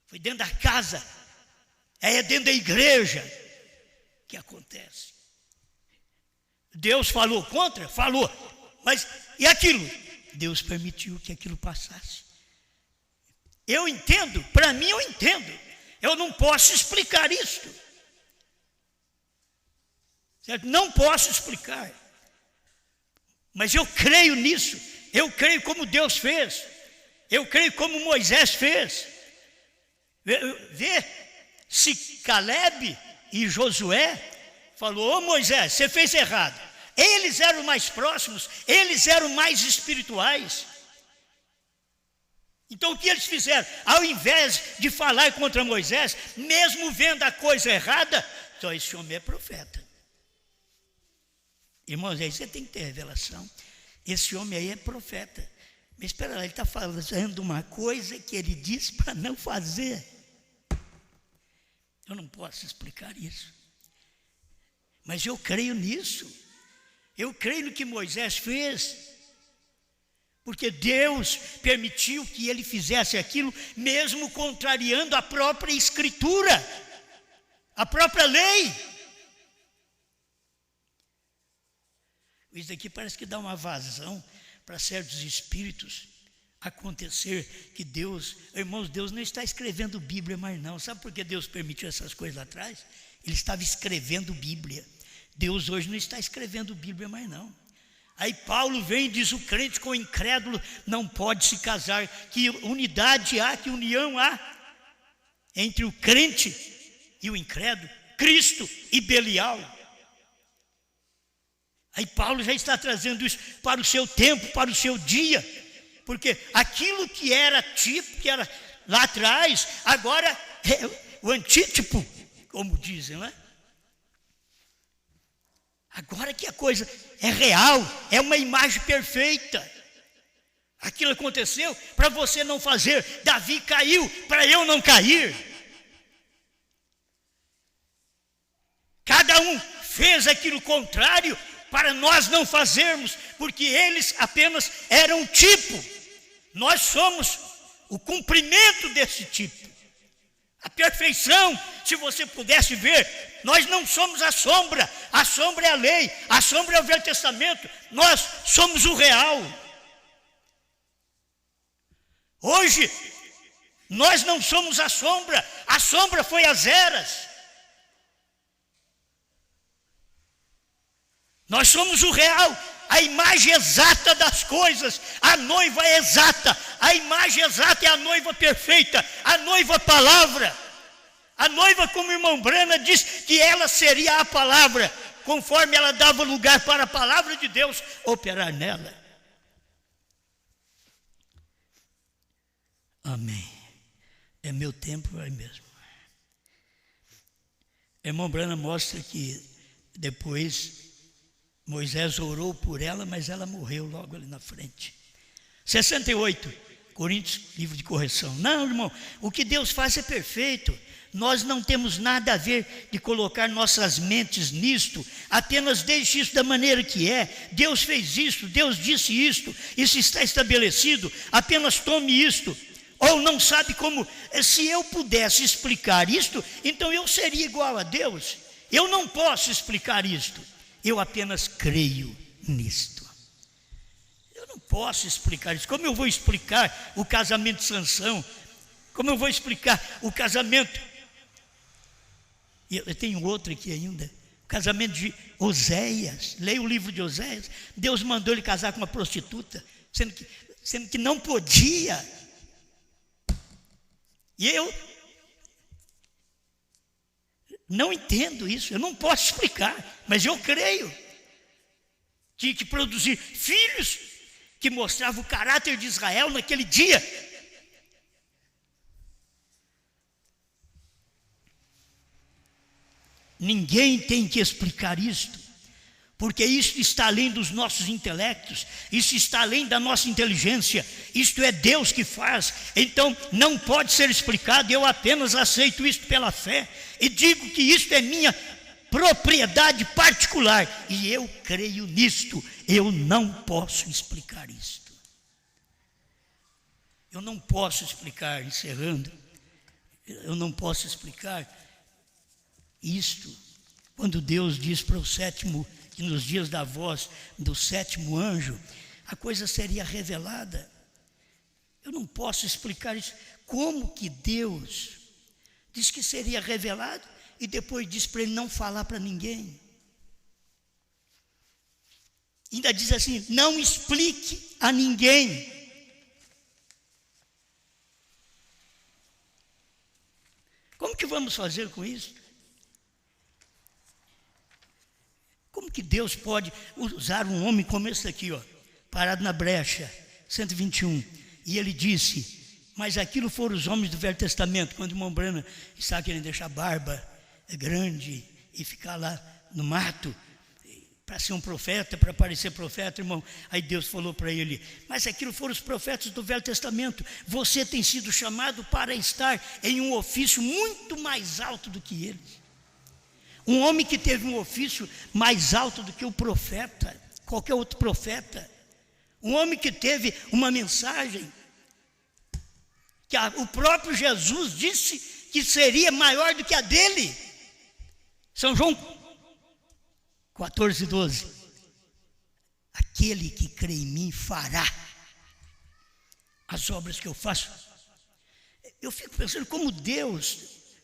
Foi dentro da casa, é dentro da igreja que acontece. Deus falou contra? Falou. Mas e aquilo? Deus permitiu que aquilo passasse. Eu entendo, para mim eu entendo. Eu não posso explicar isso. Certo? Não posso explicar. Mas eu creio nisso. Eu creio como Deus fez. Eu creio como Moisés fez. Vê se Caleb e Josué falou: ô Moisés, você fez errado. Eles eram mais próximos, eles eram mais espirituais. Então o que eles fizeram? Ao invés de falar contra Moisés, mesmo vendo a coisa errada, então esse homem é profeta. Irmãos, aí você tem que ter revelação. Esse homem aí é profeta. Mas espera lá, ele está fazendo uma coisa que ele disse para não fazer. Eu não posso explicar isso. Mas eu creio nisso. Eu creio no que Moisés fez. Porque Deus permitiu que ele fizesse aquilo, mesmo contrariando a própria Escritura, a própria lei. Isso aqui parece que dá uma vazão para certos espíritos acontecer que Deus, irmãos, Deus não está escrevendo Bíblia mais não. Sabe por que Deus permitiu essas coisas lá atrás? Ele estava escrevendo Bíblia. Deus hoje não está escrevendo Bíblia mais não. Aí Paulo vem e diz: o crente com o incrédulo não pode se casar. Que unidade há, que união há entre o crente e o incrédulo, Cristo e Belial. Aí Paulo já está trazendo isso para o seu tempo, para o seu dia, porque aquilo que era tipo, que era lá atrás, agora é o antítipo, como dizem, não é? Agora que a coisa é real, é uma imagem perfeita. Aquilo aconteceu para você não fazer. Davi caiu para eu não cair. Cada um fez aquilo contrário para nós não fazermos, porque eles apenas eram tipo. Nós somos o cumprimento desse tipo. A perfeição, se você pudesse ver, nós não somos a sombra é a lei, a sombra é o Velho Testamento, nós somos o real. Hoje, nós não somos a sombra foi as eras. Nós somos o real, a imagem exata das coisas, a noiva é exata, a imagem exata é a noiva perfeita, a noiva palavra. A noiva, como o irmão Brana diz, que ela seria a palavra, conforme ela dava lugar para a palavra de Deus operar nela. Amém. É meu tempo, vai mesmo. O irmão Brana mostra que depois Moisés orou por ela, mas ela morreu logo ali na frente. 68, Coríntios, livro de correção. Não, irmão, o que Deus faz é perfeito. Nós não temos nada a ver de colocar nossas mentes nisto, apenas deixe isso da maneira que é. Deus fez isto, Deus disse isto, isso está estabelecido, apenas tome isto. Ou não sabe como, se eu pudesse explicar isto, então eu seria igual a Deus. Eu não posso explicar isto, eu apenas creio nisto. Eu não posso explicar isso. Como eu vou explicar o casamento de Sansão? Como eu vou explicar o casamento? E eu tenho outro aqui ainda, o casamento de Oséias. Leia o livro de Oséias. Deus mandou ele casar com uma prostituta, sendo que não podia. E eu não entendo isso, eu não posso explicar, mas eu creio. Tinha que produzir filhos que mostravam o caráter de Israel naquele dia. Ninguém tem que explicar isto, porque isso está além dos nossos intelectos, isso está além da nossa inteligência, isto é Deus que faz, então não pode ser explicado. Eu apenas aceito isto pela fé e digo que isto é minha propriedade particular e eu creio nisto. Eu não posso explicar isto. Eu não posso explicar, encerrando, eu não posso explicar isto quando Deus diz para o sétimo, que nos dias da voz do sétimo anjo, a coisa seria revelada. Eu não posso explicar isso. Como que Deus diz que seria revelado e depois diz para ele não falar para ninguém? Ainda diz assim, não explique a ninguém. Como que vamos fazer com isso? Como que Deus pode usar um homem como esse aqui, ó, parado na brecha, 121, e ele disse, mas aquilo foram os homens do Velho Testamento, quando o irmão Branham estava querendo deixar a barba grande e ficar lá no mato, para ser um profeta, para parecer profeta, irmão. Aí Deus falou para ele, mas aquilo foram os profetas do Velho Testamento, você tem sido chamado para estar em um ofício muito mais alto do que eles. Um homem que teve um ofício mais alto do que o profeta, qualquer outro profeta. Um homem que teve uma mensagem que o próprio Jesus disse que seria maior do que a dele. São João 14:12. Aquele que crê em mim fará as obras que eu faço. Eu fico pensando como Deus,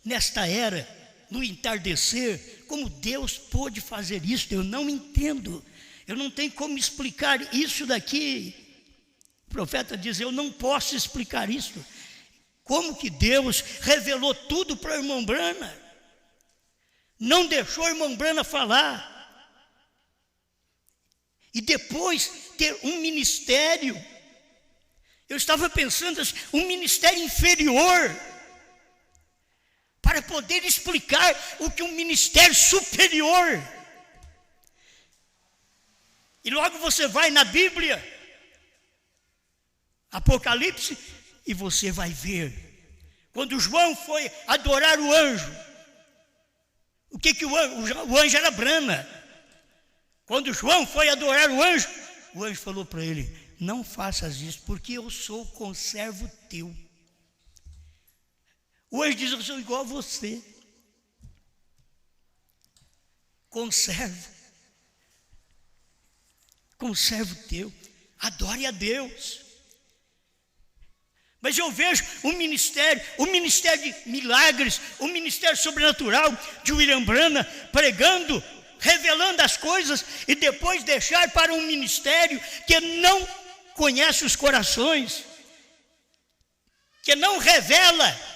nesta era, no entardecer, como Deus pôde fazer isso. Eu não entendo, eu não tenho como explicar isso daqui. O profeta diz, eu não posso explicar isso. Como que Deus revelou tudo para o irmão Branham, não deixou o irmão Branham falar, e depois ter um ministério, eu estava pensando assim, um ministério inferior, para poder explicar o que um ministério superior. E logo você vai na Bíblia, Apocalipse, e você vai ver, quando João foi adorar o anjo, o que o anjo era Branham. Quando João foi adorar o anjo falou para ele, não faças isso, porque eu sou conservo teu. O anjo diz, eu sou igual a você. Conservo teu. Adore a Deus. Mas eu vejo o ministério de milagres, o ministério sobrenatural de William Branham pregando, revelando as coisas e depois deixar para um ministério que não conhece os corações, que não revela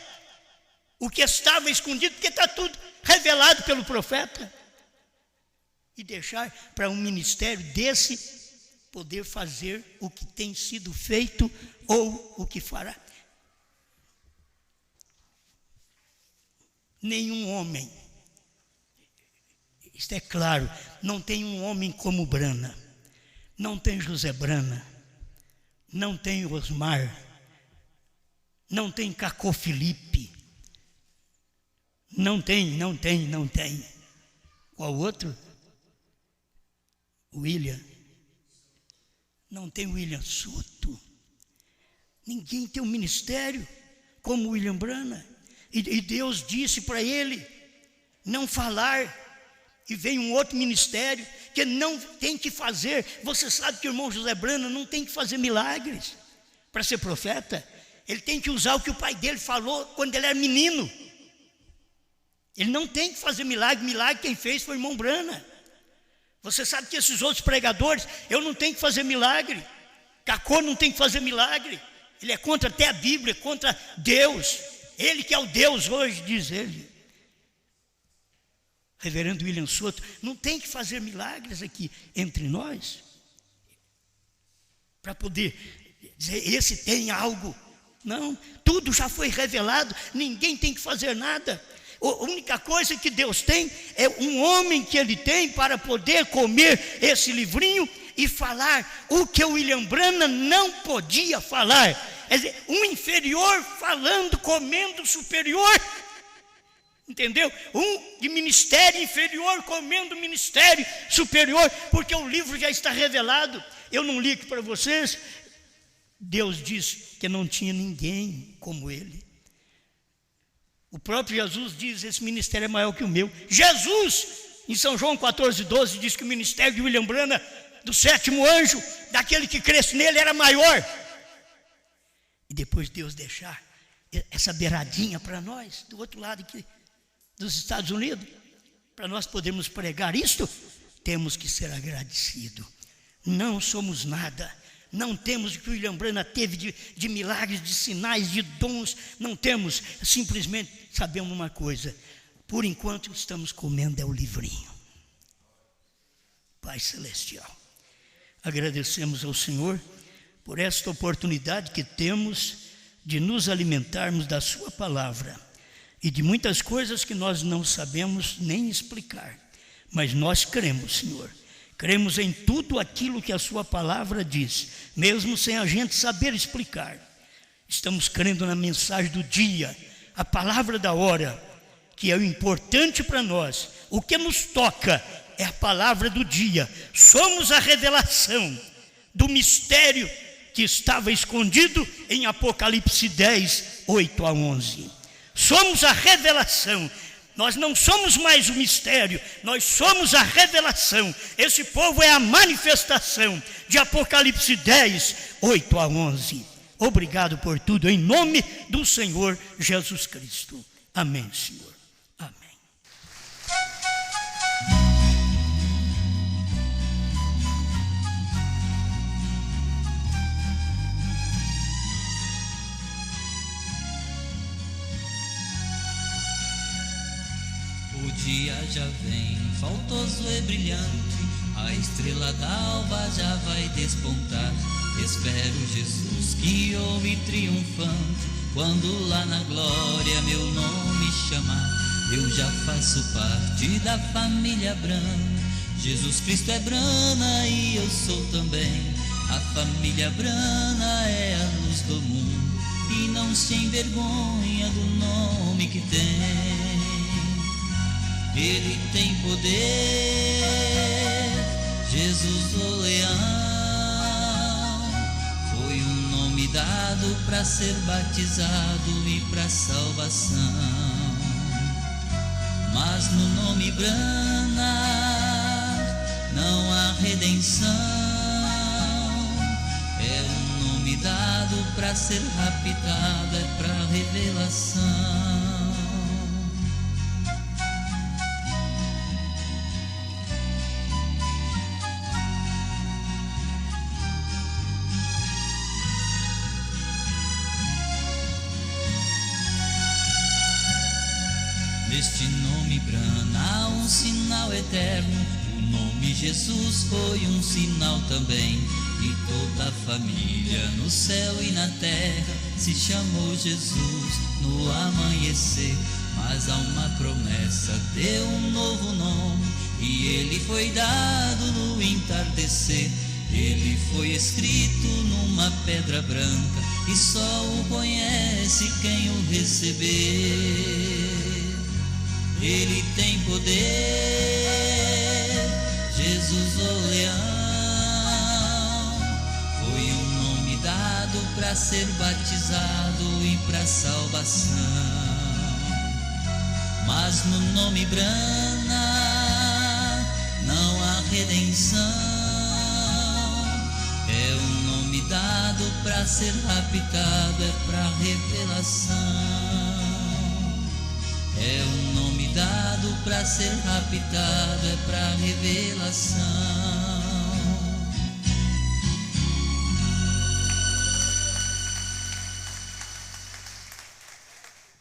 o que estava escondido, porque está tudo revelado pelo profeta, e deixar para um ministério desse poder fazer o que tem sido feito ou o que fará. Nenhum homem, isto é claro, não tem um homem como Branham, não tem José Branham, não tem Osmar, não tem Cacô Felipe, não tem. Qual outro? William. Não tem William Soto. Ninguém tem um ministério como William Branham. E Deus disse para ele não falar. E vem um outro ministério que não tem que fazer. Você sabe que o irmão José Branham não tem que fazer milagres para ser profeta. Ele tem que usar o que o pai dele falou quando ele era menino. Ele não tem que fazer milagre. Milagre quem fez foi o irmão Branham. Você sabe que esses outros pregadores, eu não tenho que fazer milagre. Cacô não tem que fazer milagre. Ele é contra até a Bíblia, contra Deus. Ele que é o Deus hoje, diz ele. Reverendo William Soto, não tem que fazer milagres aqui entre nós, para poder dizer, esse tem algo. Não, tudo já foi revelado, ninguém tem que fazer nada. A única coisa que Deus tem é um homem que Ele tem para poder comer esse livrinho e falar o que o William Branham não podia falar. Quer dizer, um inferior falando, comendo o superior. Entendeu? Um de ministério inferior comendo o ministério superior, porque o livro já está revelado. Eu não li aqui para vocês. Deus disse que não tinha ninguém como ele. O próprio Jesus diz: esse ministério é maior que o meu. Jesus, em São João 14:12, diz que o ministério de William Branham, do sétimo anjo, daquele que cresce nele, era maior. E depois Deus deixar essa beiradinha para nós, do outro lado aqui dos Estados Unidos, para nós podermos pregar isto, temos que ser agradecidos. Não somos nada, não temos o que o William Branham teve de milagres, de sinais, de dons, não temos. Simplesmente sabemos uma coisa: por enquanto estamos comendo o livrinho. Pai Celestial, agradecemos ao Senhor por esta oportunidade que temos de nos alimentarmos da sua palavra e de muitas coisas que nós não sabemos nem explicar, mas nós cremos, Senhor. Cremos em tudo aquilo que a sua palavra diz, mesmo sem a gente saber explicar. Estamos crendo na mensagem do dia, a palavra da hora, que é o importante para nós. O que nos toca é a palavra do dia. Somos a revelação do mistério que estava escondido em Apocalipse 10, 8 a 11. Somos a revelação. Nós não somos mais o mistério, nós somos a revelação. Esse povo é a manifestação de Apocalipse 10, 8 a 11. Obrigado por tudo, em nome do Senhor Jesus Cristo. Amém, Senhor. Amém.
O dia já vem, faltoso e brilhante, a estrela d'alva já vai despontar. Espero Jesus que ouve triunfante, quando lá na glória meu nome chamar. Eu já faço parte da família Brana, Jesus Cristo é Brana e eu sou também. A família Brana é a luz do mundo e não se envergonha do nome que tem. Ele tem poder, Jesus o Leão. Foi um nome dado para ser batizado e para salvação. Mas no nome Brana não há redenção. É um nome dado para ser raptado, é para revelação. Neste nome Brana há um sinal eterno, o nome Jesus foi um sinal também. E toda a família no céu e na terra se chamou Jesus no amanhecer. Mas há uma promessa, deu um novo nome, e ele foi dado no entardecer. Ele foi escrito numa pedra branca, e só o conhece quem o receber. Ele tem poder, Jesus o Leão. Foi um nome dado para ser batizado e para salvação. Mas no nome Brana não há redenção. É um nome dado para ser raptado, é para revelação. É um nome dado para ser raptado, é para revelação.